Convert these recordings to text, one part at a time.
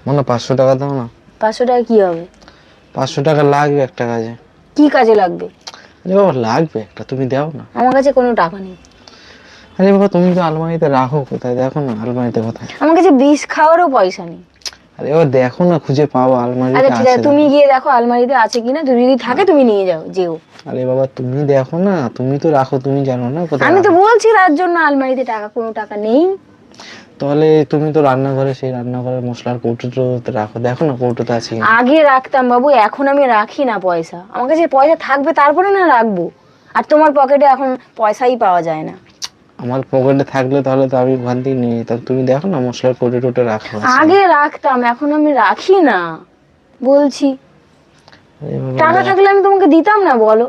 মানে 500 টাকা দাও না। 500 টাকা কি হবে? 500 টাকা লাগবে একটা কাজে। কি কাজে লাগবে? আরে বাবা লাগবে একটা, তুমি দাও না। আমার কাছে কোনো টাকা নেই। আরে বাবা তুমি তো আলমারিতে রাখো, কোথায় দেখো না আলমারিতে কোথায়। আমার কাছে বিষ খাওয়ারও পয়সা নেই। আরে বাবা দেখো না, খুঁজে পাও আলমারিতে আচ্ছা ঠিক আছে। আছে, তুমি গিয়ে দেখো আলমারিতে আছে কিনা, যদি থাকে তুমি নিয়ে যাও, যেও। আরে বাবা তুমি দেখো না, তুমি তো রাখো, তুমি জানো না কোথায় আমি তো রাখো। বলছি তার জন্য আলমারিতে কোনো টাকা নেই। তাহলে তুমি তো রান্নাঘরে, সেই রান্নাঘরের মশলার কৌটোতে রাখো, দেখো না কৌটোতে আছে কিনা। আগে রাখতাম বাবু, এখন আমি রাখি না পয়সা। আমার কাছে পয়সা থাকবে তারপরে না রাখবো। আর তোমার পকেটে এখন পয়সাই পাওয়া যায় না। আমার পকেটে থাকলে তাহলে তো আমি ওখান থেকে নিয়ে যেতাম। তুমি দেখো না মশলার কৌটো টোটো রাখো আছে। আগে রাখতাম, এখন আমি রাখি না বলছি। আরে বাবা টাকা থাকলে আমি তোমাকে দিতাম না, বলো।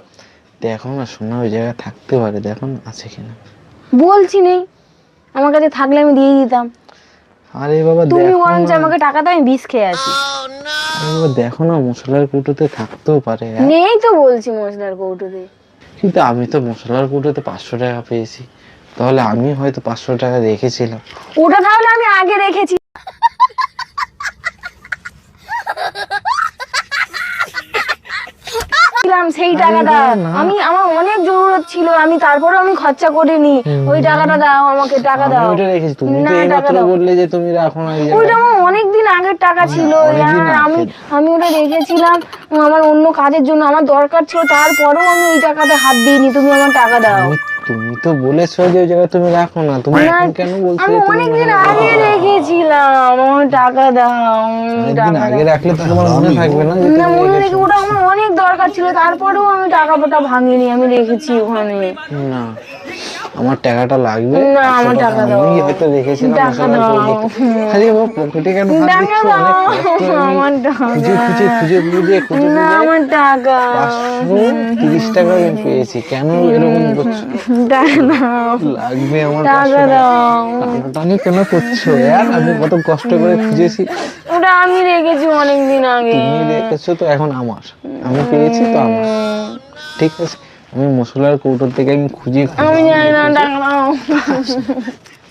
দেখো না, সোনা ওই জায়গায় থাকতে পারে, দেখো না আছে কিনা। বলছি নেই, আমার কাছে থাকলে আমি দিয়ে দিতাম। আরে বাবা তুমি দেখো বরঞ্চ না। আমাকে টাকা দাও, আমি বিষ খেয়ে আছি। আরে বাবা দেখো না, মশলার কৌটোতে থাকতেও পারে। নেই তো বলছি মশলার কৌটোতে। কিন্তু আমি তো মশলার কৌটোতে 500 টাকা পেয়েছি, তাহলে আমি হয়তো 500 টাকা রেখেছিলাম। ওটা তাহলে আমি আগে রেখেছি সেই টাকাটা। আমার অনেক জরুরত ছিল, আমি তারপরে আমি খরচা করিনি। ওই টাকাটা দাও, আমাকে টাকা দাও। ওটা রেখেছি, তুমি না, তো টাকা এইমাত্র দাও। বললে যে তুমি রাখো না। ওইটা আমার অনেকদিন আগের টাকা ছিল। অনেকদিন হ্যাঁ, আগের। আমি ওটা রেখেছিলাম আমার অন্য কাজের জন্য, আমার দরকার ছিল। তারপরেও আমি ওই টাকাতে হাত দিইনি। তুমি আমার টাকা দাও। তুমি তো বলেছো যে ওই জায়গায় তুমি রাখো না, তুমি না, এখন কেন বলছো আমি যে তুমি অনেকদিন মশলার আগে কৌটোতে রাখো? রেখেছিলাম, আমার টাকা দাও। অনেকদিন আগে রাখলে তো তোমার মনে থাকবে না যে না, তুমি মনে রেখেছো। রেখে ওটা আমার অনেক দরকার ছিল, তারপরেও আমি টাকাটা ভাঙিনি, আমি রেখেছি ওখানে। না, আমার টাকাটা লাগবে। না, 500 আমার টাকা দাও। আমি হয়তো রেখেছিলাম টাকা মশলার দাও। কৌটোতে। আরে বাবা পকেটে কেন হাত টাকা দিচ্ছ? দাও, অনেক কষ্ট আমি আমার টাকা। খুঁজে না, আমার টাকা। 530 টাকা আমি পেয়েছি। কেন এরকম করছো? টাকা দাও। লাগবে আমার টাকা 500 টাকা। দাও। টানাটানি কেন করছো यार? আমি কত কষ্ট করে খুঁজেছি। ওটা আমি রেখেছি অনেকদিন আগে। তুমি রেখেছো তো এখন আমার, আমি পেয়েছি তো আমার। ঠিক আছে, আমি মশলার কৌটোর থেকে আমি খুঁজে আমি জানি না, টাকা দাও।